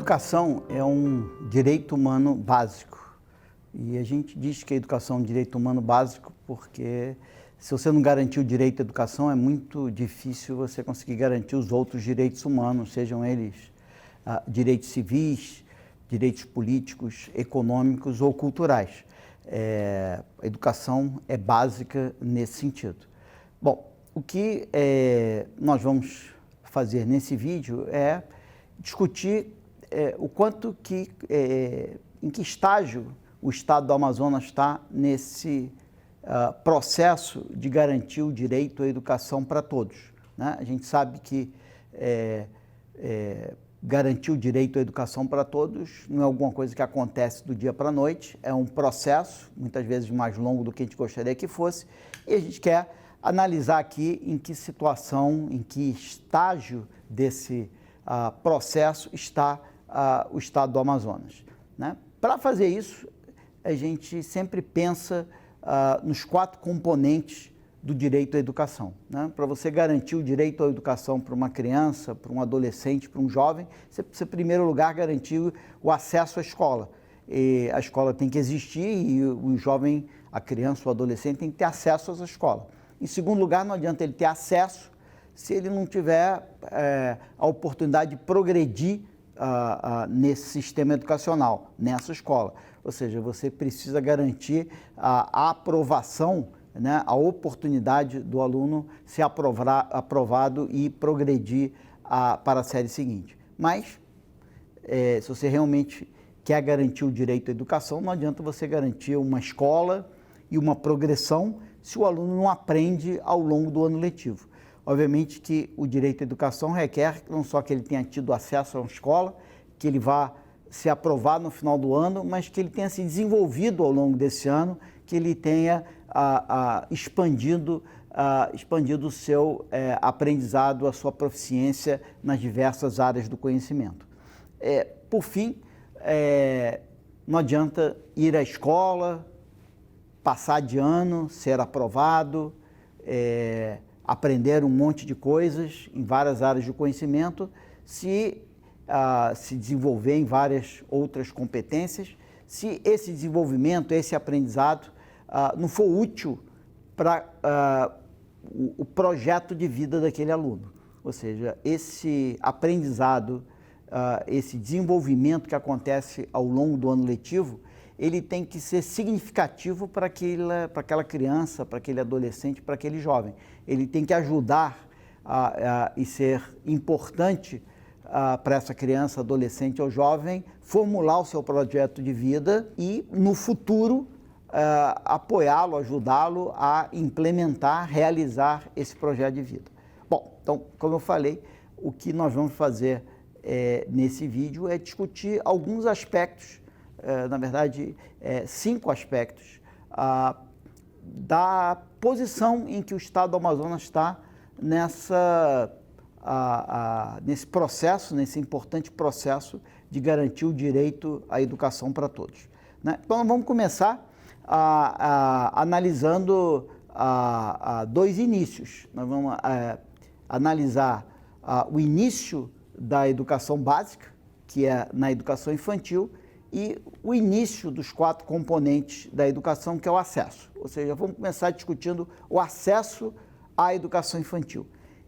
educação é um direito humano básico. E a gente diz que a educação é um direito humano básico porque se você não garantir o direito à educação, é muito difícil você conseguir garantir os outros direitos humanos, sejam eles direitos civis, direitos políticos, econômicos ou culturais. A educação é básica nesse sentido. Bom, o que nós vamos fazer nesse vídeo é discutir o quanto que, em que estágio o Estado do Amazonas está nesse processo de garantir o direito à educação para todos, né? A gente sabe que garantir o direito à educação para todos não é alguma coisa que acontece do dia para a noite, é um processo, muitas vezes mais longo do que a gente gostaria que fosse, e a gente quer analisar aqui em que situação, em que estágio desse processo está o Estado do Amazonas, né? Para fazer isso, a gente sempre pensa nos 4 componentes do direito à educação, né? Para você garantir o direito à educação para uma criança, para um adolescente, para um jovem, você precisa, em primeiro lugar, garantir o acesso à escola. E a escola tem que existir e o jovem, a criança, o adolescente tem que ter acesso à escola. Em segundo lugar, não adianta ele ter acesso se ele não tiver a oportunidade de progredir nesse sistema educacional, nessa escola. Ou seja, você precisa garantir a aprovação, né, a oportunidade do aluno ser aprovado e progredir para a série seguinte. Mas, se você realmente quer garantir o direito à educação, não adianta você garantir uma escola e uma progressão se o aluno não aprende ao longo do ano letivo. Obviamente que o direito à educação requer não só que ele tenha tido acesso a uma escola, que ele vá ser aprovado no final do ano, mas que ele tenha se desenvolvido ao longo desse ano, que ele tenha expandido o seu aprendizado, a sua proficiência nas diversas áreas do conhecimento. Por fim, não adianta ir à escola, passar de ano, ser aprovado, aprender um monte de coisas em várias áreas do conhecimento, se desenvolver em várias outras competências, se esse desenvolvimento, esse aprendizado não for útil para o projeto de vida daquele aluno. Ou seja, esse aprendizado, esse desenvolvimento que acontece ao longo do ano letivo, ele tem que ser significativo para aquela criança, para aquele adolescente, para aquele jovem. Ele tem que ajudar e ser importante para essa criança, adolescente ou jovem formular o seu projeto de vida e, no futuro, apoiá-lo, ajudá-lo a implementar, realizar esse projeto de vida. Bom, então, como eu falei, o que nós vamos fazer nesse vídeo é discutir alguns aspectos, na verdade, 5 aspectos da posição em que o Estado do Amazonas está nesse processo, nesse importante processo de garantir o direito à educação para todos, né? Então, vamos começar analisando 2 inícios. Nós vamos analisar o início da educação básica, que é na educação infantil, e o início dos 4 componentes da educação, que é o acesso. Ou seja, vamos começar discutindo o acesso à educação infantil.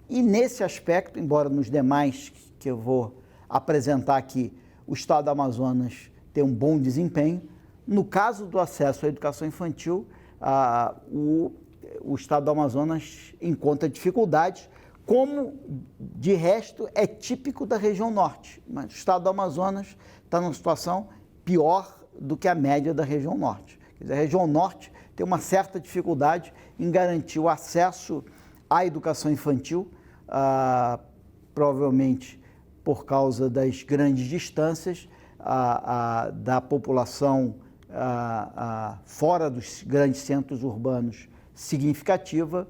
E nesse aspecto, embora nos demais que eu vou apresentar aqui, o Estado do Amazonas tem um bom desempenho, no caso do acesso à educação infantil, o Estado do Amazonas encontra dificuldades, como de resto é típico da região norte. Mas o Estado do Amazonas está numa situação pior do que a média da região norte. Quer dizer, a região norte tem uma certa dificuldade em garantir o acesso à educação infantil, provavelmente por causa das grandes distâncias da população fora dos grandes centros urbanos significativa,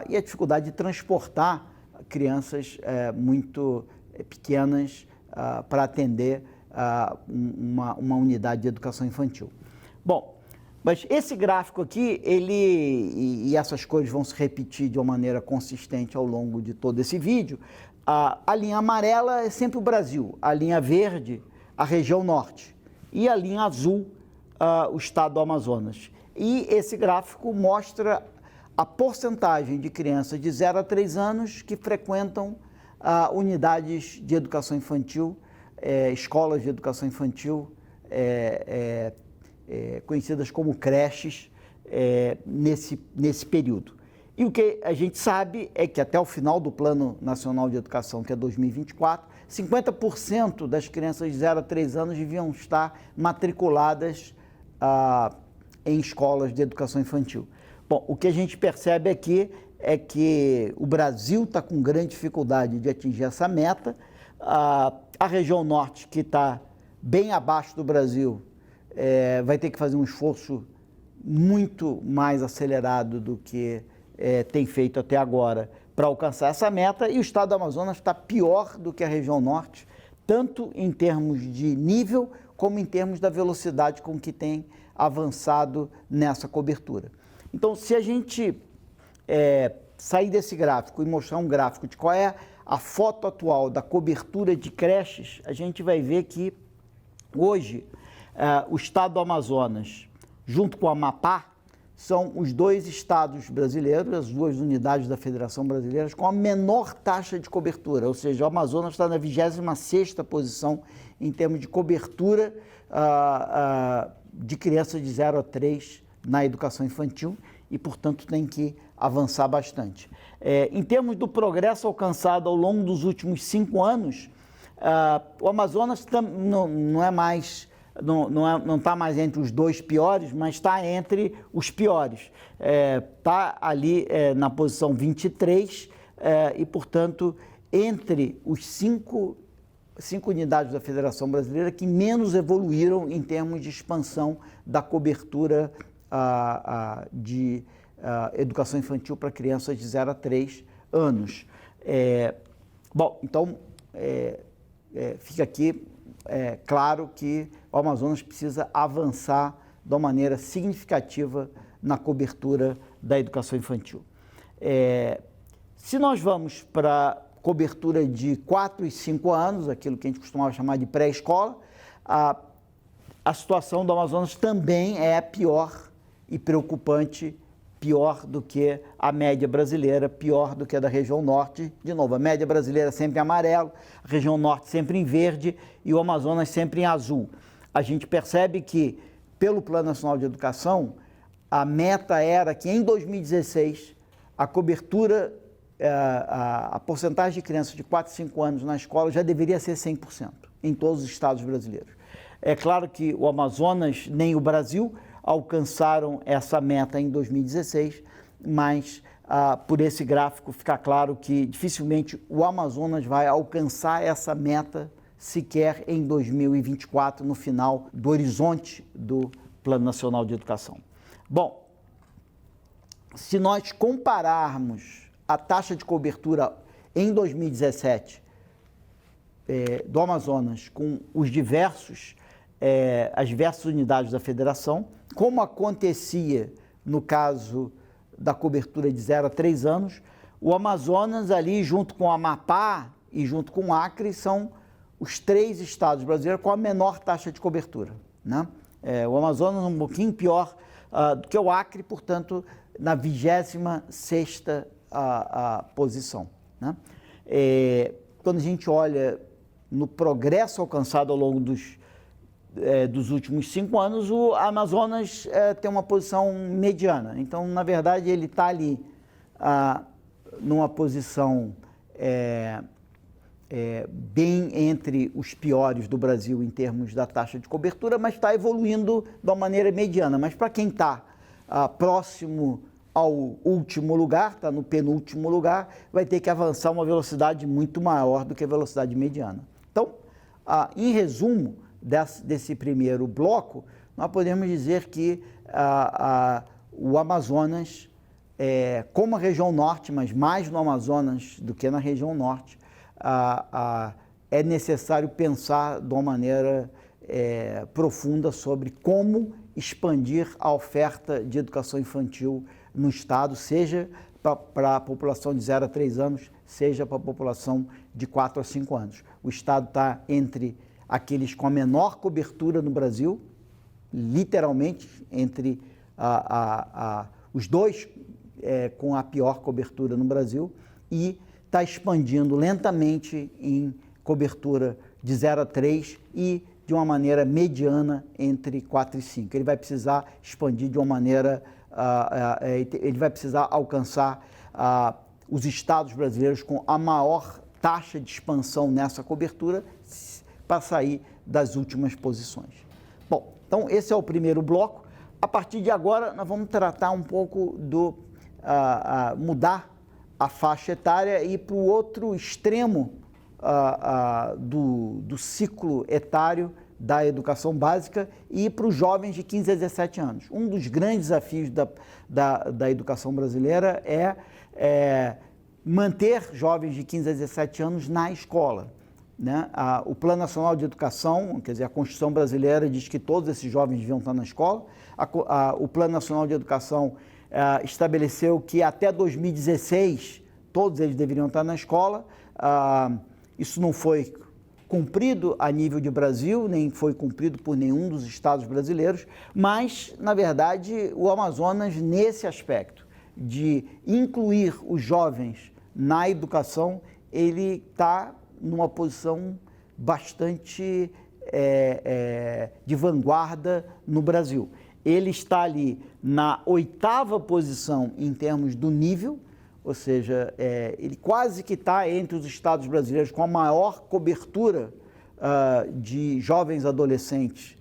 e a dificuldade de transportar crianças muito pequenas para atender uma unidade de educação infantil. Bom, mas esse gráfico aqui, e essas cores vão se repetir de uma maneira consistente ao longo de todo esse vídeo. A linha amarela é sempre o Brasil, a linha verde a região norte, e a linha azul, o estado do Amazonas. E esse gráfico mostra a porcentagem de crianças de 0 a 3 anos que frequentam unidades de educação infantil, escolas de educação infantil, conhecidas como creches, nesse período. E o que a gente sabe é que até o final do Plano Nacional de Educação, que é 2024, 50% das crianças de 0 a 3 anos deviam estar matriculadas em escolas de educação infantil. Bom, o que a gente percebe aqui é que o Brasil está com grande dificuldade de atingir essa meta. A região norte, que está bem abaixo do Brasil, vai ter que fazer um esforço muito mais acelerado do que tem feito até agora para alcançar essa meta, e o estado do Amazonas está pior do que a região norte, tanto em termos de nível, como em termos da velocidade com que tem avançado nessa cobertura. Então, se a gente sair desse gráfico e mostrar um gráfico de qual é a foto atual da cobertura de creches, a gente vai ver que hoje o estado do Amazonas, junto com o Amapá, são os dois estados brasileiros, as duas unidades da Federação Brasileira, com a menor taxa de cobertura, ou seja, o Amazonas está na 26ª posição em termos de cobertura de crianças de 0 a 3 na educação infantil e, portanto, tem que avançar bastante. Em termos do progresso alcançado ao longo dos últimos 5 anos, o Amazonas não é mais... não está mais entre os 2 piores, mas está entre os piores. Está ali na posição 23 e, portanto, entre os 5 unidades da Federação Brasileira que menos evoluíram em termos de expansão da cobertura de educação infantil para crianças de 0 a 3 anos. Bom, então, fica aqui claro que o Amazonas precisa avançar de uma maneira significativa na cobertura da educação infantil. Se nós vamos para cobertura de 4 e 5 anos, aquilo que a gente costumava chamar de pré-escola, a situação do Amazonas também é pior e preocupante, pior do que a média brasileira, pior do que a da região norte. De novo, a média brasileira sempre em amarelo, a região norte sempre em verde e o Amazonas sempre em azul. A gente percebe que, pelo Plano Nacional de Educação, a meta era que em 2016 a cobertura, a porcentagem de crianças de 4 e 5 anos na escola já deveria ser 100% em todos os estados brasileiros. É claro que o Amazonas nem o Brasil alcançaram essa meta em 2016, mas por esse gráfico fica claro que dificilmente o Amazonas vai alcançar essa meta sequer em 2024, no final do horizonte do Plano Nacional de Educação. Bom, se nós compararmos a taxa de cobertura em 2017 do Amazonas com as diversas unidades da Federação, como acontecia no caso da cobertura de 0 a 3 anos, o Amazonas ali junto com o Amapá e junto com o Acre são os 3 estados brasileiros com a menor taxa de cobertura, né? O Amazonas é um pouquinho pior do que o Acre, portanto, na 26ª posição, né? Quando a gente olha no progresso alcançado ao longo dos últimos 5 anos, o Amazonas tem uma posição mediana. Então, na verdade, ele está ali numa posição bem entre os piores do Brasil em termos da taxa de cobertura, mas está evoluindo de uma maneira mediana. Mas para quem está próximo ao último lugar, está no penúltimo lugar, vai ter que avançar uma velocidade muito maior do que a velocidade mediana. Então, em resumo desse primeiro bloco, nós podemos dizer que o Amazonas, como a região norte, mas mais no Amazonas do que na região norte, é necessário pensar de uma maneira profunda sobre como expandir a oferta de educação infantil no estado, seja para a população de 0 a 3 anos, seja para a população de 4 a 5 anos. O estado está entre aqueles com a menor cobertura no Brasil, literalmente, entre os dois com a pior cobertura no Brasil, e está expandindo lentamente em cobertura de 0 a 3 e de uma maneira mediana entre 4 e 5. Ele vai precisar expandir de uma maneira, ele vai precisar alcançar os estados brasileiros com a maior taxa de expansão nessa cobertura para sair das últimas posições. Bom, então esse é o primeiro bloco. A partir de agora, nós vamos tratar um pouco do mudar a faixa etária e ir para o outro extremo do ciclo etário da educação básica e ir para os jovens de 15 a 17 anos. Um dos grandes desafios da educação brasileira é manter jovens de 15 a 17 anos na escola, né? O Plano Nacional de Educação, quer dizer, a Constituição brasileira diz que todos esses jovens deviam estar na escola. O Plano Nacional de Educação estabeleceu que até 2016 todos eles deveriam estar na escola. Isso não foi cumprido a nível de Brasil, nem foi cumprido por nenhum dos estados brasileiros, mas, na verdade, o Amazonas, nesse aspecto de incluir os jovens na educação, ele está numa posição bastante de vanguarda no Brasil. Ele está ali na 8ª posição em termos do nível, ou seja, ele quase que está entre os estados brasileiros com a maior cobertura de jovens adolescentes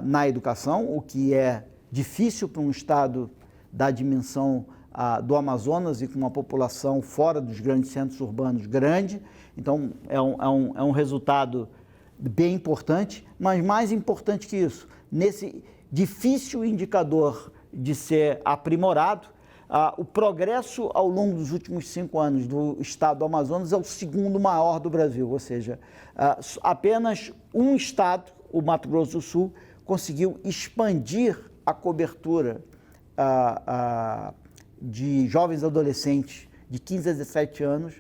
na educação, o que é difícil para um estado da dimensão do Amazonas e com uma população fora dos grandes centros urbanos grande. Então, é um resultado bem importante, mas mais importante que isso, nesse difícil indicador de ser aprimorado, o progresso ao longo dos últimos 5 anos do estado do Amazonas é o 2º maior do Brasil, ou seja, apenas um estado, o Mato Grosso do Sul, conseguiu expandir a cobertura de jovens adolescentes de 15 a 17 anos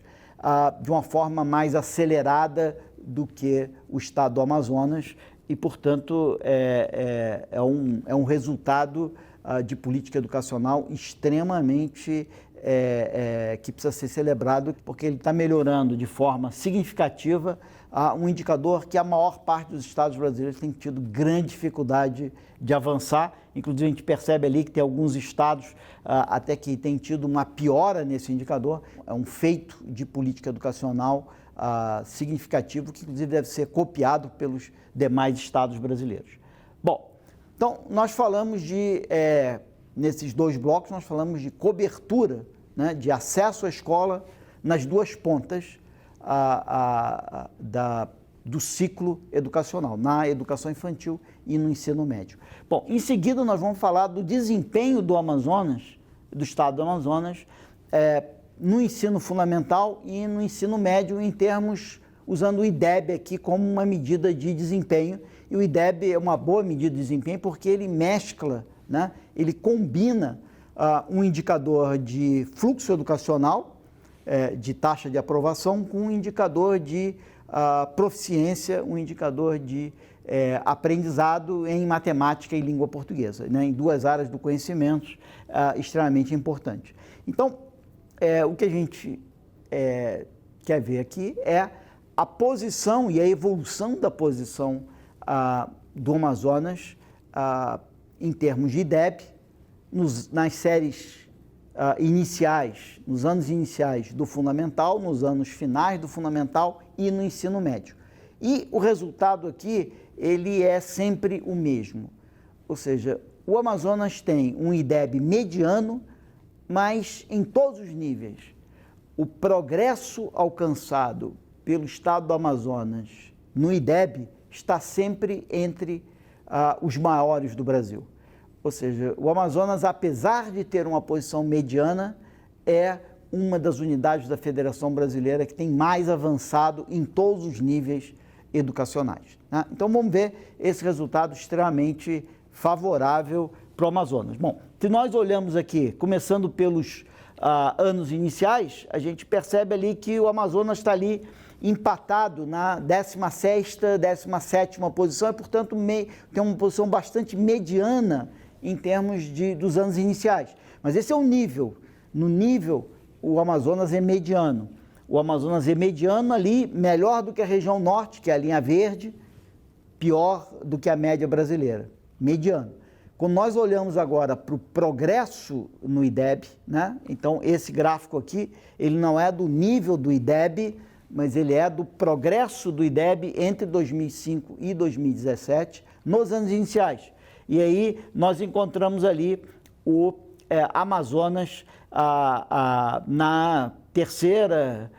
de uma forma mais acelerada do que o estado do Amazonas e, portanto, é um resultado de política educacional extremamente que precisa ser celebrado, porque ele está melhorando de forma significativa um indicador que a maior parte dos estados brasileiros tem tido grande dificuldade de avançar. Inclusive, a gente percebe ali que tem alguns estados até que têm tido uma piora nesse indicador. É um feito de política educacional significativo que, inclusive, deve ser copiado pelos demais estados brasileiros. Bom, então, nós falamos nesses 2 blocos, nós falamos de cobertura, né, de acesso à escola nas 2 pontas do ciclo educacional, na educação infantil e no ensino médio. Bom, em seguida nós vamos falar do desempenho do Amazonas, do estado do Amazonas, no ensino fundamental e no ensino médio, em termos, usando o IDEB aqui como uma medida de desempenho. E o IDEB é uma boa medida de desempenho porque ele mescla, né, ele combina um indicador de fluxo educacional, de taxa de aprovação, com um indicador de proficiência, um indicador de aprendizado em matemática e língua portuguesa, né, em 2 áreas do conhecimento extremamente importantes. Então, o que a gente quer ver aqui é a posição e a evolução da posição do Amazonas em termos de IDEB nas séries iniciais, nos anos iniciais do fundamental, nos anos finais do fundamental e no ensino médio. E o resultado aqui, ele é sempre o mesmo. Ou seja, o Amazonas tem um IDEB mediano, mas em todos os níveis. O progresso alcançado pelo estado do Amazonas no IDEB está sempre entre os maiores do Brasil. Ou seja, o Amazonas, apesar de ter uma posição mediana, é uma das unidades da Federação Brasileira que tem mais avançado em todos os níveis educacionais, né? Então, vamos ver esse resultado extremamente favorável para o Amazonas. Bom, se nós olhamos aqui, começando pelos anos iniciais, a gente percebe ali que o Amazonas está ali empatado na 16ª, 17ª posição e, portanto, tem uma posição bastante mediana em termos dos anos iniciais. Mas esse é o nível. No nível, o Amazonas é mediano. O Amazonas é mediano ali, melhor do que a região norte, que é a linha verde, pior do que a média brasileira, mediano. Quando nós olhamos agora para o progresso no IDEB, né? Então esse gráfico aqui, ele não é do nível do IDEB, mas ele é do progresso do IDEB entre 2005 e 2017, nos anos iniciais. E aí nós encontramos ali o Amazonas na terceira,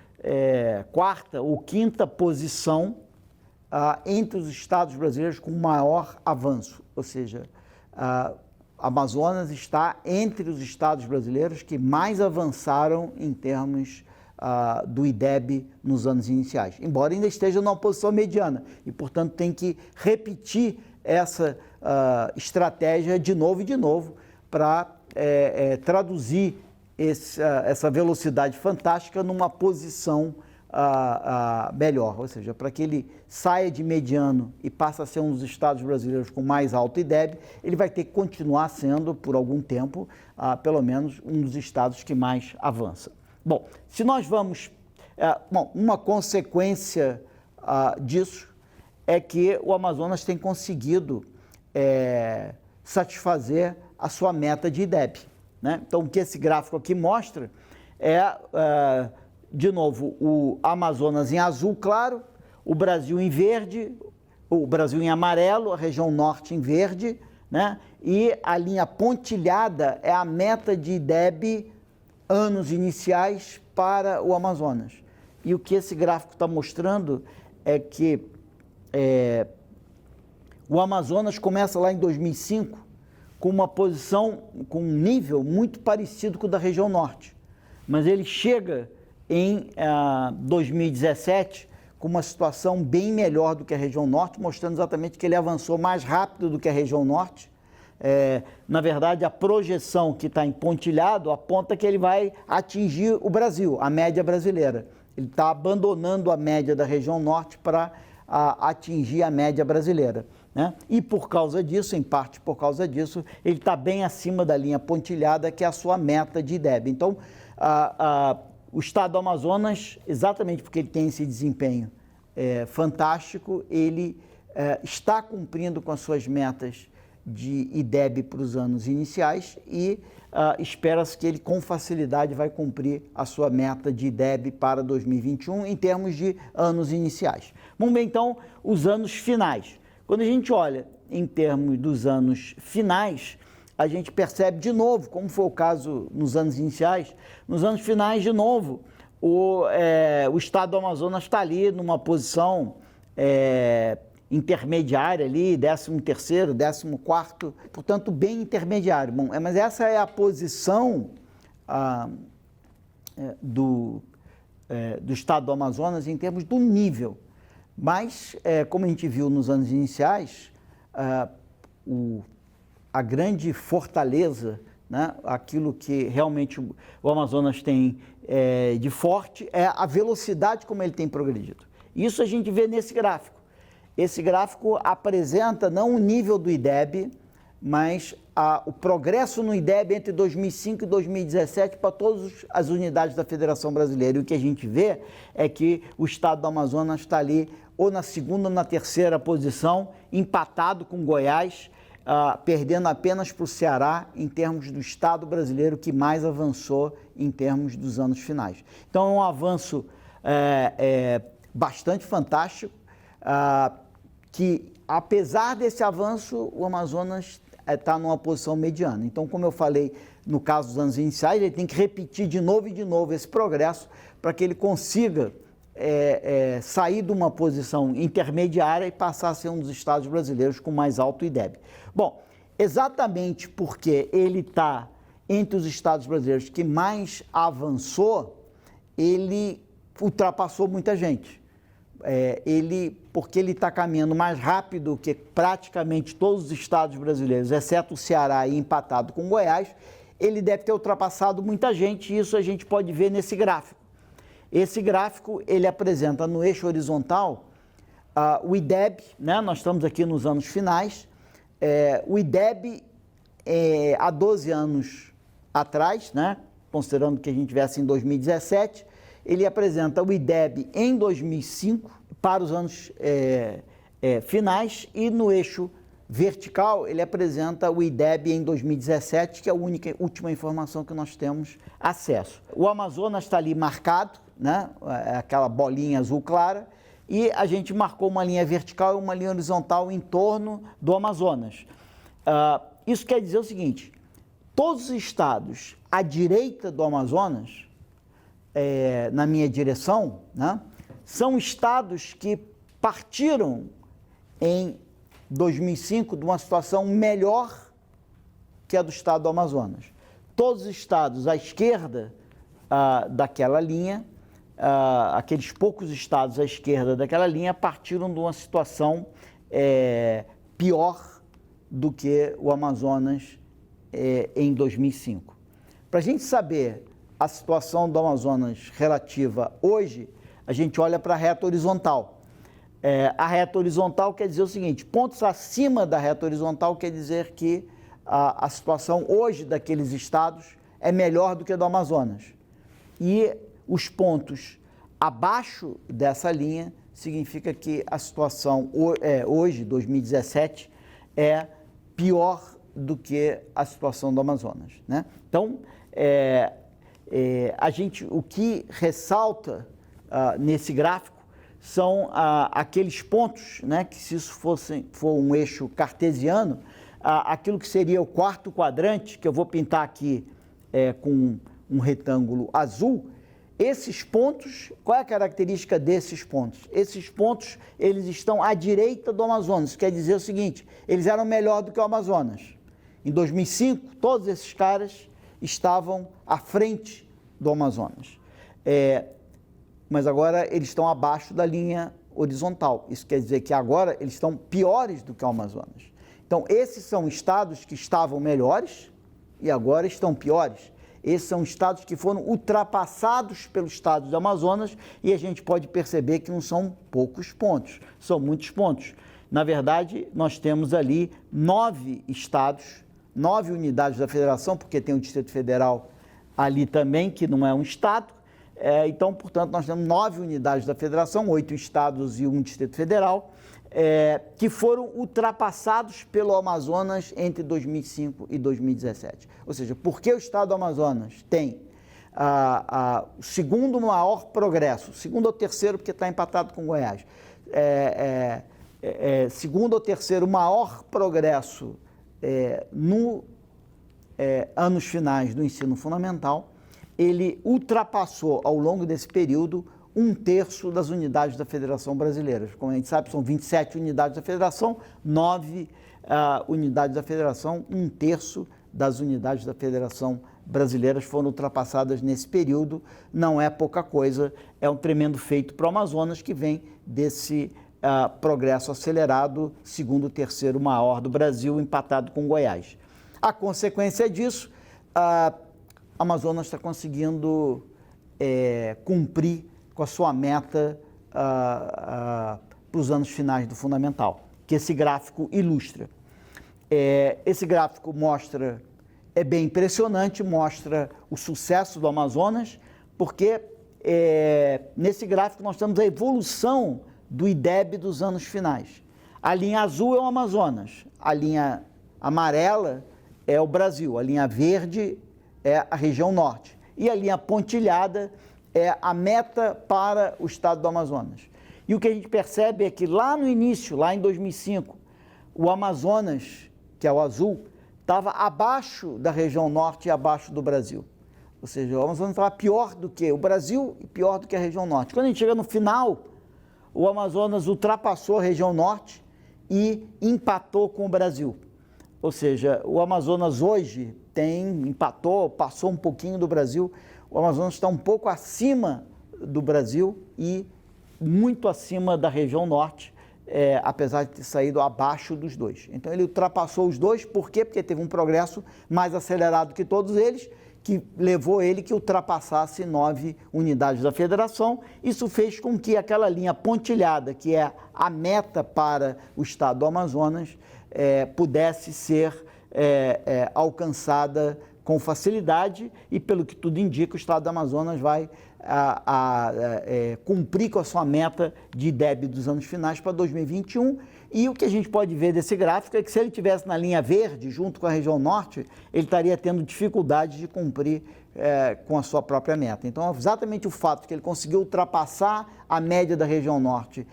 quarta ou quinta posição entre os estados brasileiros com maior avanço, ou seja, Amazonas está entre os estados brasileiros que mais avançaram em termos do IDEB nos anos iniciais, embora ainda esteja numa posição mediana e, portanto, tem que repetir essa estratégia de novo para traduzir essa velocidade fantástica numa posição melhor, ou seja, para que ele saia de mediano e passe a ser um dos estados brasileiros com mais alto IDEB, ele vai ter que continuar sendo, por algum tempo, pelo menos um dos estados que mais avança. Bom, se nós vamos... uma consequência disso é que o Amazonas tem conseguido satisfazer a sua meta de IDEB, né? Então, o que esse gráfico aqui mostra de novo, o Amazonas em azul claro, o Brasil em verde, o Brasil em amarelo, a região norte em verde, né? E a linha pontilhada é a meta de IDEB anos iniciais para o Amazonas. E o que esse gráfico está mostrando é que o Amazonas começa lá em 2005 com uma posição, com um nível muito parecido com o da região norte, mas ele chega em 2017 com uma situação bem melhor do que a região norte, mostrando exatamente que ele avançou mais rápido do que a região norte. Na verdade, a projeção que está em pontilhado aponta que ele vai atingir o Brasil, a média brasileira. Ele está abandonando a média da região norte para atingir a média brasileira, né? E por causa disso, em parte por causa disso, ele está bem acima da linha pontilhada, que é a sua meta de IDEB. Então, o estado do Amazonas, exatamente porque ele tem esse desempenho fantástico, ele está cumprindo com as suas metas de IDEB para os anos iniciais e espera-se que ele com facilidade vai cumprir a sua meta de IDEB para 2021 em termos de anos iniciais. Vamos ver então os anos finais. Quando a gente olha em termos dos anos finais, a gente percebe de novo, como foi o caso nos anos iniciais, nos anos finais de novo, o estado do Amazonas está ali numa posição intermediária ali, 13º, 14º, portanto bem intermediário. Bom, mas essa é a posição do estado do Amazonas em termos do nível. Mas, como a gente viu nos anos iniciais, a grande fortaleza, né, aquilo que realmente o Amazonas tem de forte é a velocidade como ele tem progredido. Isso a gente vê nesse gráfico. Esse gráfico apresenta não o nível do IDEB, mas o progresso no IDEB entre 2005 e 2017 para todas as unidades da Federação Brasileira. E o que a gente vê é que o estado do Amazonas está ali ou na segunda ou na terceira posição, empatado com Goiás, perdendo apenas para o Ceará em termos do estado brasileiro que mais avançou em termos dos anos finais. Então é um avanço bastante fantástico, que apesar desse avanço, o Amazonas está numa posição mediana. Então, como eu falei, no caso dos anos iniciais, ele tem que repetir de novo esse progresso para que ele consiga sair de uma posição intermediária e passar a ser um dos estados brasileiros com mais alto IDEB. Bom, exatamente porque ele está entre os estados brasileiros que mais avançou, ele ultrapassou muita gente. Porque ele está caminhando mais rápido que praticamente todos os estados brasileiros, exceto o Ceará e empatado com Goiás, ele deve ter ultrapassado muita gente, e isso a gente pode ver nesse gráfico. Esse gráfico, ele apresenta no eixo horizontal o IDEB, né? Nós estamos aqui nos anos finais, o IDEB há 12 anos atrás, né? Considerando que a gente estivesse em 2017, ele apresenta o IDEB em 2005 para os anos finais, e no eixo vertical ele apresenta o IDEB em 2017, que é a última informação que nós temos acesso. O Amazonas está ali marcado, né? Aquela bolinha azul clara, e a gente marcou uma linha vertical e uma linha horizontal em torno do Amazonas. Isso quer dizer o seguinte: todos os estados à direita do Amazonas, na minha direção, né, são estados que partiram em 2005 de uma situação melhor que a do estado do Amazonas. Todos os estados à esquerda daquela linha, aqueles poucos estados à esquerda daquela linha, partiram de uma situação pior do que o Amazonas em 2005. Para a gente saber a situação do Amazonas relativa hoje, a gente olha para a reta horizontal. A reta horizontal quer dizer o seguinte: pontos acima da reta horizontal quer dizer que a situação hoje daqueles estados é melhor do que a do Amazonas. E os pontos abaixo dessa linha significa que a situação hoje, 2017, é pior do que a situação do Amazonas, né? Então, o que ressalta nesse gráfico são aqueles pontos, né, que se isso for um eixo cartesiano, aquilo que seria o quarto quadrante, que eu vou pintar aqui com um retângulo azul. Esses pontos, qual é a característica desses pontos? Esses pontos, eles estão à direita do Amazonas. Isso quer dizer o seguinte: eles eram melhor do que o Amazonas. Em 2005, todos esses caras estavam à frente do Amazonas. Mas agora eles estão abaixo da linha horizontal. Isso quer dizer que agora eles estão piores do que o Amazonas. Então, esses são estados que estavam melhores e agora estão piores. Esses são estados que foram ultrapassados pelo estado do Amazonas, e a gente pode perceber que não são poucos pontos, são muitos pontos. Na verdade, nós temos ali 9 estados, 9 unidades da federação, porque tem o Distrito Federal ali também, que não é um estado. Então, portanto, nós temos 9 unidades da federação, 8 estados e um Distrito Federal, que foram ultrapassados pelo Amazonas entre 2005 e 2017. Ou seja, porque o estado do Amazonas tem o segundo maior progresso, segundo ou terceiro, porque está empatado com Goiás, segundo ou terceiro maior progresso anos finais do ensino fundamental, ele ultrapassou ao longo desse período 1/3 das unidades da Federação Brasileira. Como a gente sabe, são 27 unidades da Federação, 9 unidades da Federação, 1/3 das unidades da Federação Brasileira foram ultrapassadas nesse período. Não é pouca coisa, é um tremendo feito para o Amazonas, que vem desse progresso acelerado, segundo o terceiro maior do Brasil, empatado com Goiás. A consequência disso, Amazonas está conseguindo cumprir com a sua meta para os anos finais do fundamental, que esse gráfico ilustra. Esse gráfico mostra, é bem impressionante, mostra o sucesso do Amazonas, porque nesse gráfico nós temos a evolução do IDEB dos anos finais. A linha azul é o Amazonas, a linha amarela é o Brasil, a linha verde é a região norte, e a linha pontilhada é a meta para o estado do Amazonas. E o que a gente percebe é que lá no início, lá em 2005, o Amazonas, que é o azul, estava abaixo da região norte e abaixo do Brasil. Ou seja, o Amazonas estava pior do que o Brasil e pior do que a região norte. Quando a gente chega no final, o Amazonas ultrapassou a região norte e empatou com o Brasil. Ou seja, o Amazonas hoje empatou, passou um pouquinho do Brasil. O Amazonas está um pouco acima do Brasil e muito acima da região norte, apesar de ter saído abaixo dos dois. Então ele ultrapassou os dois, por quê? Porque teve um progresso mais acelerado que todos eles, que levou ele que ultrapassasse 9 unidades da federação. Isso fez com que aquela linha pontilhada, que é a meta para o estado do Amazonas, pudesse ser alcançada com facilidade e, pelo que tudo indica, o estado do Amazonas vai cumprir com a sua meta de IDEB dos anos finais para 2021. E o que a gente pode ver desse gráfico é que se ele estivesse na linha verde, junto com a região norte, ele estaria tendo dificuldade de cumprir com a sua própria meta. Então, exatamente o fato de que ele conseguiu ultrapassar a média da região norte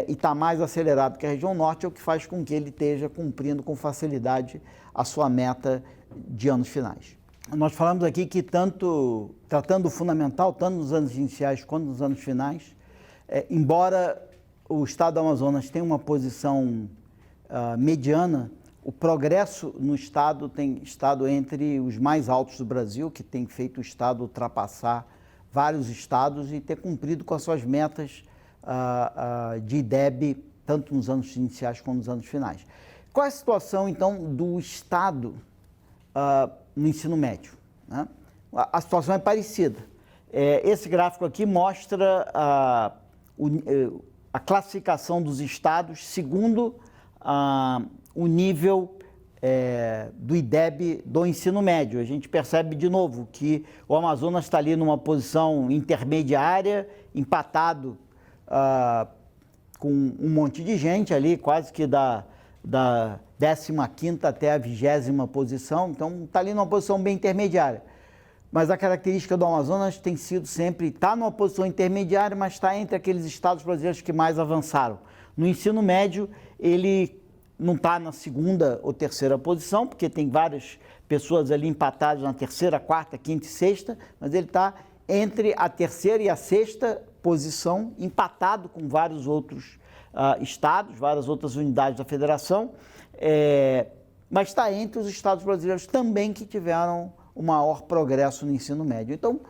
e está mais acelerado que a região norte é o que faz com que ele esteja cumprindo com facilidade a sua meta de anos finais. Nós falamos aqui que tratando o fundamental, tanto nos anos iniciais quanto nos anos finais, embora o estado do Amazonas tenha uma posição mediana, o progresso no estado tem estado entre os mais altos do Brasil, que tem feito o estado ultrapassar vários estados e ter cumprido com as suas metas de IDEB, tanto nos anos iniciais como nos anos finais. Qual é a situação, então, do estado no ensino médio, né? A situação é parecida. Esse gráfico aqui mostra a classificação dos estados segundo o nível do IDEB do ensino médio. A gente percebe de novo que o Amazonas está ali numa posição intermediária, empatado com um monte de gente ali, quase que da 15ª até a 20ª posição, então está ali numa posição bem intermediária. Mas a característica do Amazonas tem sido sempre estar numa posição intermediária, mas está entre aqueles estados brasileiros que mais avançaram. No ensino médio, ele não está na 2ª ou 3ª posição, porque tem várias pessoas ali empatadas na 3ª, 4ª, 5ª e 6ª, mas ele está entre a 3ª e a 6ª posição, empatado com vários outros estados, várias outras unidades da federação, mas está entre os estados brasileiros também que tiveram o maior progresso no ensino médio. Então,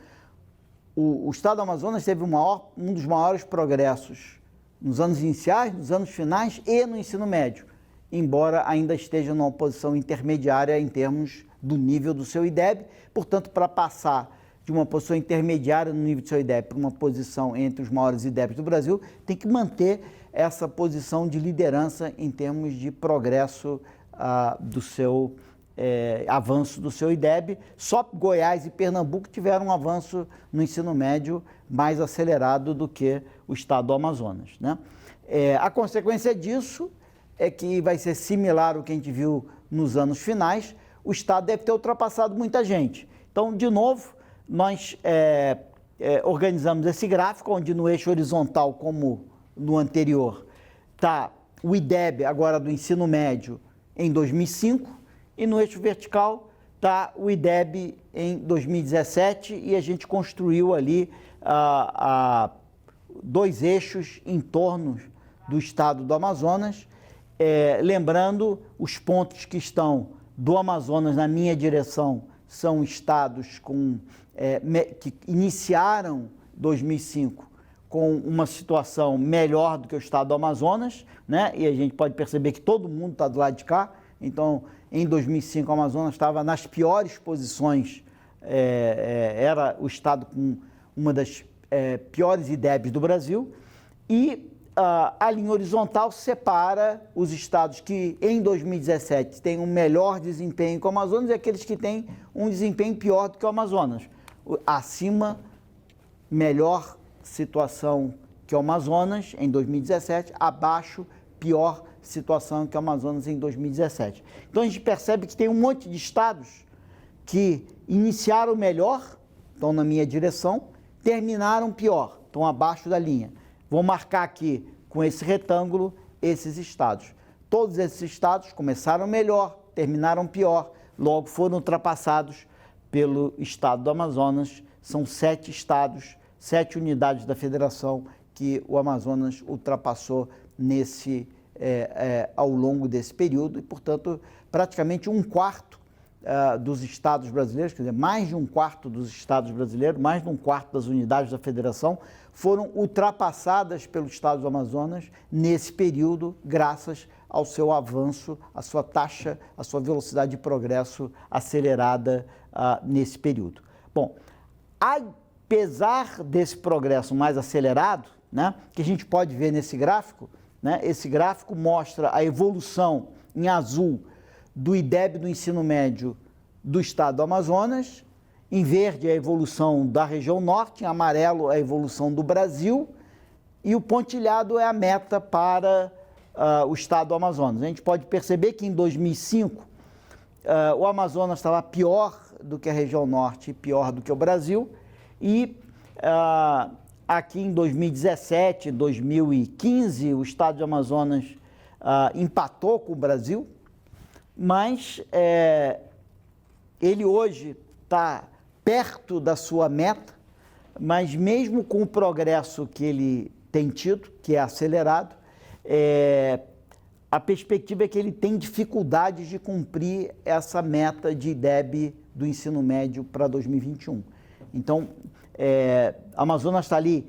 o estado do Amazonas teve um dos maiores progressos nos anos iniciais, nos anos finais e no ensino médio, embora ainda esteja numa posição intermediária em termos do nível do seu IDEB. Portanto, para passar de uma posição intermediária no nível do seu IDEB para uma posição entre os maiores IDEBs do Brasil, tem que manter essa posição de liderança em termos de progresso do seu avanço do seu IDEB. Só Goiás e Pernambuco tiveram um avanço no ensino médio mais acelerado do que o estado do Amazonas, né? A consequência disso é que vai ser similar ao que a gente viu nos anos finais. O estado deve ter ultrapassado muita gente. Então, de novo, nós organizamos esse gráfico, onde no eixo horizontal, como no anterior, está o IDEB agora do ensino médio em 2005, e no eixo vertical está o IDEB em 2017, e a gente construiu ali dois eixos em torno do estado do Amazonas, lembrando os pontos que estão do Amazonas na minha direção são estados que iniciaram 2005 com uma situação melhor do que o estado do Amazonas, né? E a gente pode perceber que todo mundo está do lado de cá. Então, em 2005, o Amazonas estava nas piores posições, era o estado com uma das piores IDEBs do Brasil, e a linha horizontal separa os estados que em 2017 têm um melhor desempenho que o Amazonas e aqueles que têm um desempenho pior do que o Amazonas. Acima, melhor situação que o Amazonas em 2017, abaixo, pior situação que o Amazonas em 2017. Então a gente percebe que tem um monte de estados que iniciaram melhor, estão na minha direção, terminaram pior, estão abaixo da linha. Vou marcar aqui com esse retângulo esses estados. Todos esses estados começaram melhor, terminaram pior, logo foram ultrapassados pelo estado do Amazonas. São 7 estados, 7 unidades da federação que o Amazonas ultrapassou ao longo desse período e, portanto, praticamente 1/4 dos estados brasileiros, quer dizer, mais de um quarto dos estados brasileiros, mais de um quarto das unidades da federação foram ultrapassadas pelo estado do Amazonas nesse período, graças ao seu avanço, à sua taxa, à sua velocidade de progresso acelerada nesse período. Bom, apesar desse progresso mais acelerado, né, que a gente pode ver nesse gráfico, né, esse gráfico mostra a evolução em azul do IDEB do ensino médio do estado do Amazonas, em verde a evolução da região norte, em amarelo a evolução do Brasil, e o pontilhado é a meta para o estado do Amazonas. A gente pode perceber que em 2005 o Amazonas estava pior do que a região norte e pior do que o Brasil, e aqui em 2017, 2015, o estado do Amazonas empatou com o Brasil, mas ele hoje está perto da sua meta, mas mesmo com o progresso que ele tem tido, que é acelerado, a perspectiva é que ele tem dificuldades de cumprir essa meta de IDEB do ensino médio para 2021. Então, Amazonas está ali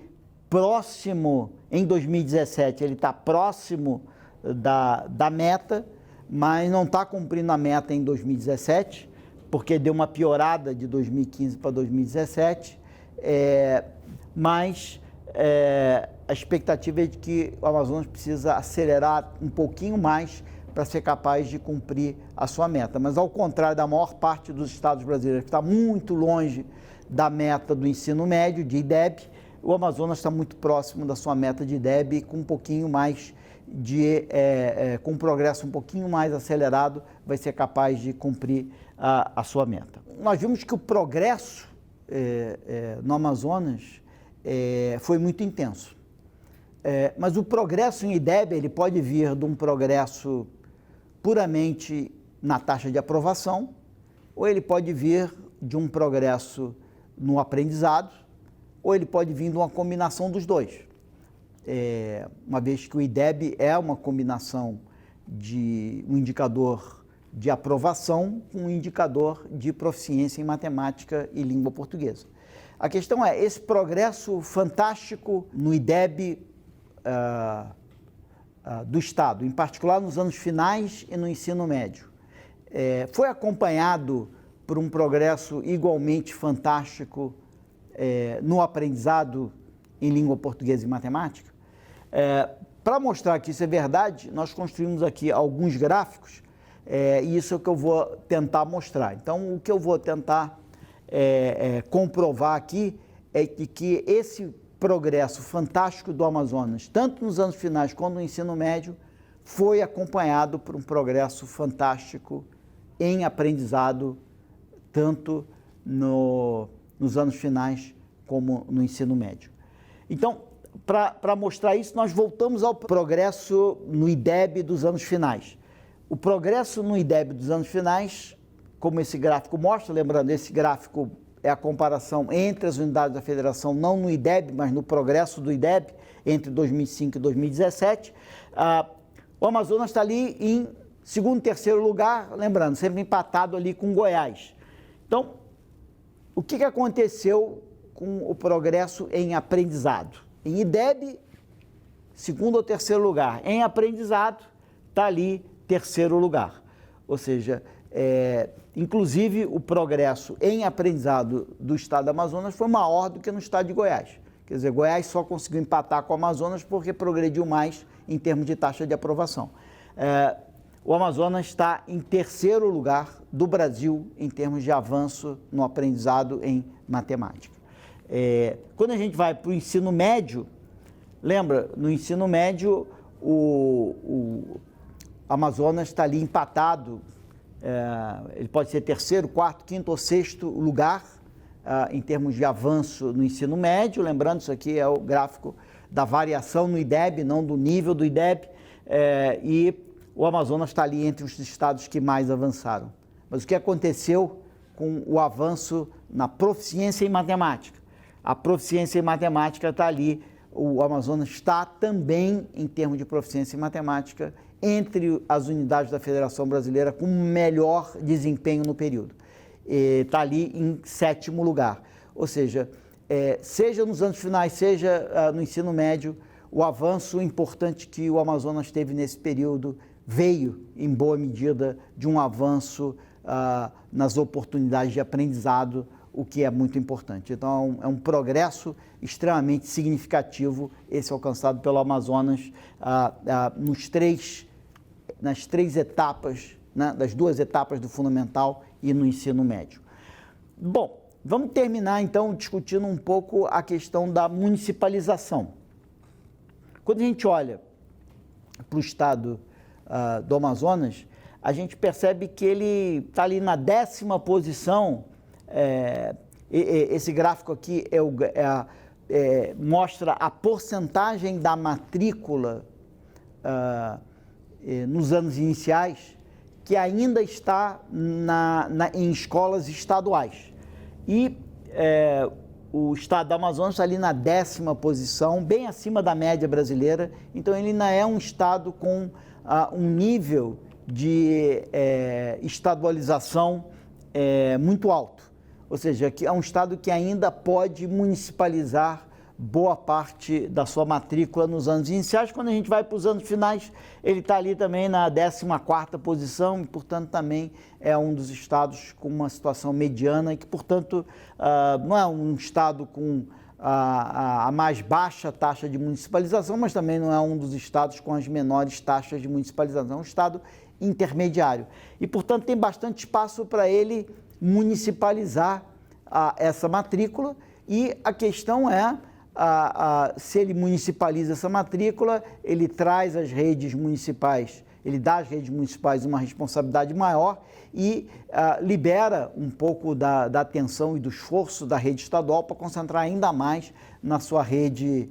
próximo, em 2017, ele está próximo da meta, mas não está cumprindo a meta em 2017, porque deu uma piorada de 2015 para 2017, mas a expectativa é de que o Amazonas precisa acelerar um pouquinho mais para ser capaz de cumprir a sua meta. Mas ao contrário da maior parte dos estados brasileiros, que está muito longe da meta do ensino médio, de IDEB, o Amazonas está muito próximo da sua meta de IDEB, com um pouquinho mais com um progresso um pouquinho mais acelerado, vai ser capaz de cumprir a sua meta. Nós vimos que o progresso no Amazonas foi muito intenso. Mas o progresso em IDEB, ele pode vir de um progresso puramente na taxa de aprovação, ou ele pode vir de um progresso no aprendizado, ou ele pode vir de uma combinação dos dois. Uma vez que o IDEB é uma combinação de um indicador de aprovação com um indicador de proficiência em matemática e língua portuguesa. A questão é, esse progresso fantástico no IDEB do Estado, em particular nos anos finais e no ensino médio, foi acompanhado por um progresso igualmente fantástico no aprendizado em língua portuguesa e matemática? Para mostrar que isso é verdade, nós construímos aqui alguns gráficos e isso é o que eu vou tentar mostrar. Então, o que eu vou tentar comprovar aqui é que esse progresso fantástico do Amazonas, tanto nos anos finais quanto no ensino médio, foi acompanhado por um progresso fantástico em aprendizado, tanto nos anos finais como no ensino médio. Então, para mostrar isso, nós voltamos ao progresso no IDEB dos anos finais. O progresso no IDEB dos anos finais, como esse gráfico mostra, lembrando, esse gráfico é a comparação entre as unidades da federação, não no IDEB, mas no progresso do IDEB, entre 2005 e 2017. O Amazonas está ali em segundo e terceiro lugar, lembrando, sempre empatado ali com Goiás. Então, o que aconteceu com o progresso em aprendizado? Em IDEB, segundo ou terceiro lugar. Em aprendizado, está ali terceiro lugar. Ou seja, inclusive o progresso em aprendizado do estado do Amazonas foi maior do que no estado de Goiás. Quer dizer, Goiás só conseguiu empatar com o Amazonas porque progrediu mais em termos de taxa de aprovação. O Amazonas está em terceiro lugar do Brasil em termos de avanço no aprendizado em matemática. Quando a gente vai para o ensino médio, lembra, no ensino médio o Amazonas está ali empatado, ele pode ser terceiro, quarto, quinto ou sexto lugar em termos de avanço no ensino médio. Lembrando, isso aqui é o gráfico da variação no IDEB, não do nível do IDEB, e o Amazonas está ali entre os estados que mais avançaram. Mas o que aconteceu com o avanço na proficiência em matemática? A proficiência em matemática está ali, o Amazonas está também, em termos de proficiência em matemática, entre as unidades da Federação Brasileira com melhor desempenho no período. Está ali em 7º lugar. Ou seja, seja nos anos finais, seja no ensino médio, o avanço importante que o Amazonas teve nesse período veio, em boa medida, de um avanço nas oportunidades de aprendizado, o que é muito importante. Então, é um progresso extremamente significativo esse alcançado pelo Amazonas nas 3 etapas, né, das 2 etapas do fundamental e no ensino médio. Bom, vamos terminar então discutindo um pouco a questão da municipalização. Quando a gente olha para o estado do Amazonas, a gente percebe que ele está ali na 10ª posição. Esse gráfico aqui mostra a porcentagem da matrícula nos anos iniciais que ainda está em escolas estaduais. E o estado do Amazonas está ali na 10ª posição, bem acima da média brasileira. Então, ele ainda é um estado com um nível de estadualização muito alto. Ou seja, que é um estado que ainda pode municipalizar boa parte da sua matrícula nos anos iniciais. Quando a gente vai para os anos finais, ele está ali também na 14ª posição e, portanto, também é um dos estados com uma situação mediana e que, portanto, não é um estado com a mais baixa taxa de municipalização, mas também não é um dos estados com as menores taxas de municipalização. É um estado intermediário e, portanto, tem bastante espaço para ele municipalizar essa matrícula. E a questão é, se ele municipaliza essa matrícula, ele traz as redes municipais, ele dá às redes municipais uma responsabilidade maior e libera um pouco da atenção e do esforço da rede estadual para concentrar ainda mais na sua rede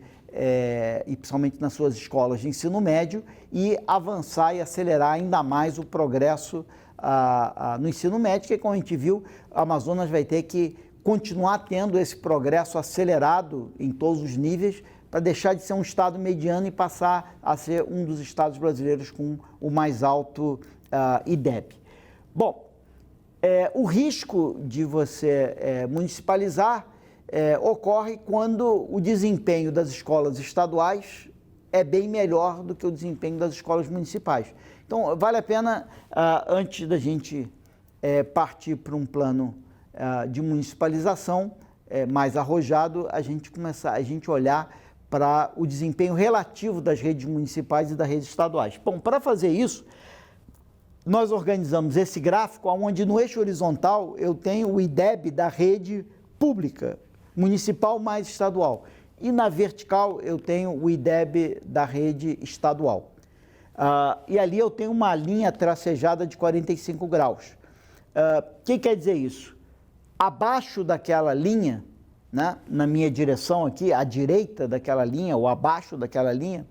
e principalmente nas suas escolas de ensino médio e avançar e acelerar ainda mais o progresso no ensino médio, que, como a gente viu, o Amazonas vai ter que continuar tendo esse progresso acelerado em todos os níveis para deixar de ser um estado mediano e passar a ser um dos estados brasileiros com o mais alto IDEB. Bom, o risco de você municipalizar ocorre quando o desempenho das escolas estaduais é bem melhor do que o desempenho das escolas municipais. Então, vale a pena, antes da gente partir para um plano de municipalização mais arrojado, a gente olhar para o desempenho relativo das redes municipais e das redes estaduais. Bom, para fazer isso, nós organizamos esse gráfico onde no eixo horizontal eu tenho o IDEB da rede pública, municipal mais estadual, e na vertical eu tenho o IDEB da rede estadual. E ali eu tenho uma linha tracejada de 45 graus. O que quer dizer isso? Abaixo daquela linha, né, na minha direção aqui, à direita daquela linha ou abaixo daquela linha,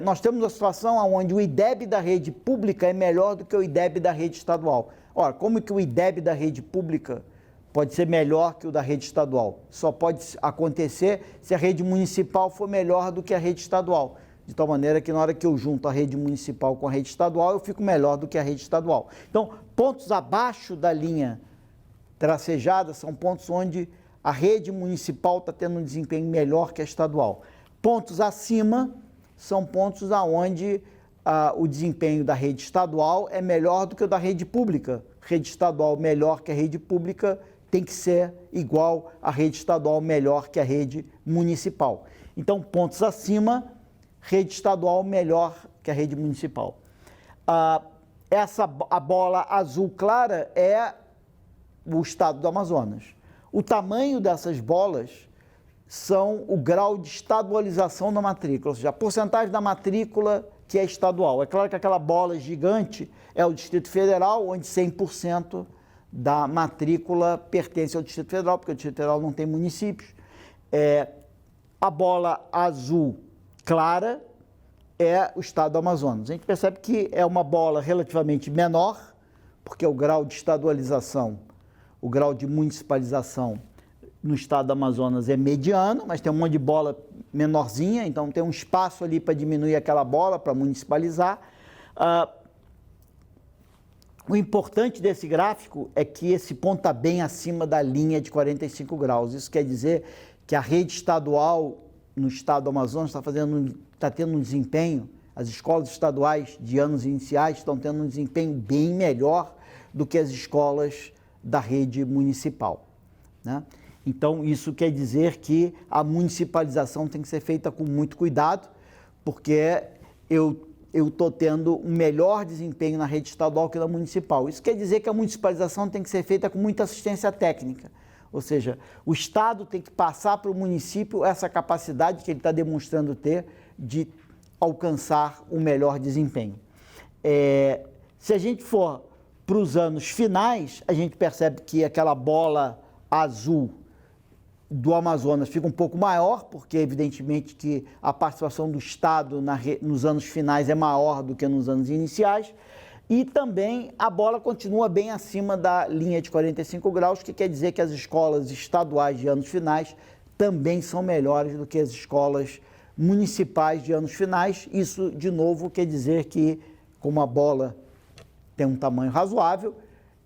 nós temos a situação onde o IDEB da rede pública é melhor do que o IDEB da rede estadual. Ora, como que o IDEB da rede pública pode ser melhor que o da rede estadual? Só pode acontecer se a rede municipal for melhor do que a rede estadual. De tal maneira que na hora que eu junto a rede municipal com a rede estadual, eu fico melhor do que a rede estadual. Então, pontos abaixo da linha tracejada são pontos onde a rede municipal está tendo um desempenho melhor que a estadual. Pontos acima são pontos onde o desempenho da rede estadual é melhor do que o da rede pública. Rede estadual melhor que a rede pública tem que ser igual à rede estadual melhor que a rede municipal. Então, pontos acima, rede estadual melhor que a rede municipal. A bola azul clara é o estado do Amazonas. O tamanho dessas bolas são o grau de estadualização da matrícula, ou seja, a porcentagem da matrícula que é estadual. É claro que aquela bola gigante é o Distrito Federal, onde 100% da matrícula pertence ao Distrito Federal, porque o Distrito Federal não tem municípios. A bola azul clara é o estado do Amazonas. A gente percebe que é uma bola relativamente menor, porque o grau de estadualização, o grau de municipalização no estado do Amazonas é mediano, mas tem um monte de bola menorzinha, então tem um espaço ali para diminuir aquela bola, para municipalizar. O importante desse gráfico é que esse ponto está bem acima da linha de 45 graus. Isso quer dizer que a rede estadual no estado do Amazonas está tendo um desempenho, as escolas estaduais de anos iniciais estão tendo um desempenho bem melhor do que as escolas da rede municipal, né? Então, isso quer dizer que a municipalização tem que ser feita com muito cuidado, porque eu estou tendo um melhor desempenho na rede estadual que na municipal. Isso quer dizer que a municipalização tem que ser feita com muita assistência técnica, ou seja, o Estado tem que passar para o município essa capacidade que ele está demonstrando ter de alcançar o melhor desempenho. Se a gente for para os anos finais, a gente percebe que aquela bola azul do Amazonas fica um pouco maior, porque evidentemente que a participação do Estado nos anos finais é maior do que nos anos iniciais, e também a bola continua bem acima da linha de 45 graus, que quer dizer que as escolas estaduais de anos finais também são melhores do que as escolas municipais de anos finais. Isso, de novo, quer dizer que, como a bola tem um tamanho razoável,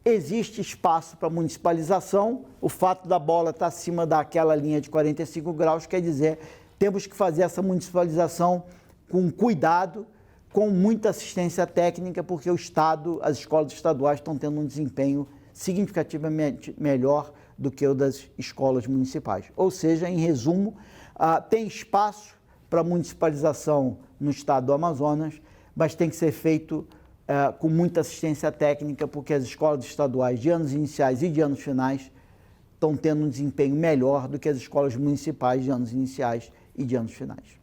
existe espaço para municipalização. O fato da bola estar acima daquela linha de 45 graus quer dizer temos que fazer essa municipalização com cuidado, com muita assistência técnica, porque o Estado, as escolas estaduais estão tendo um desempenho significativamente melhor do que o das escolas municipais. Ou seja, em resumo, tem espaço para municipalização no estado do Amazonas, mas tem que ser feito com muita assistência técnica, porque as escolas estaduais de anos iniciais e de anos finais estão tendo um desempenho melhor do que as escolas municipais de anos iniciais e de anos finais.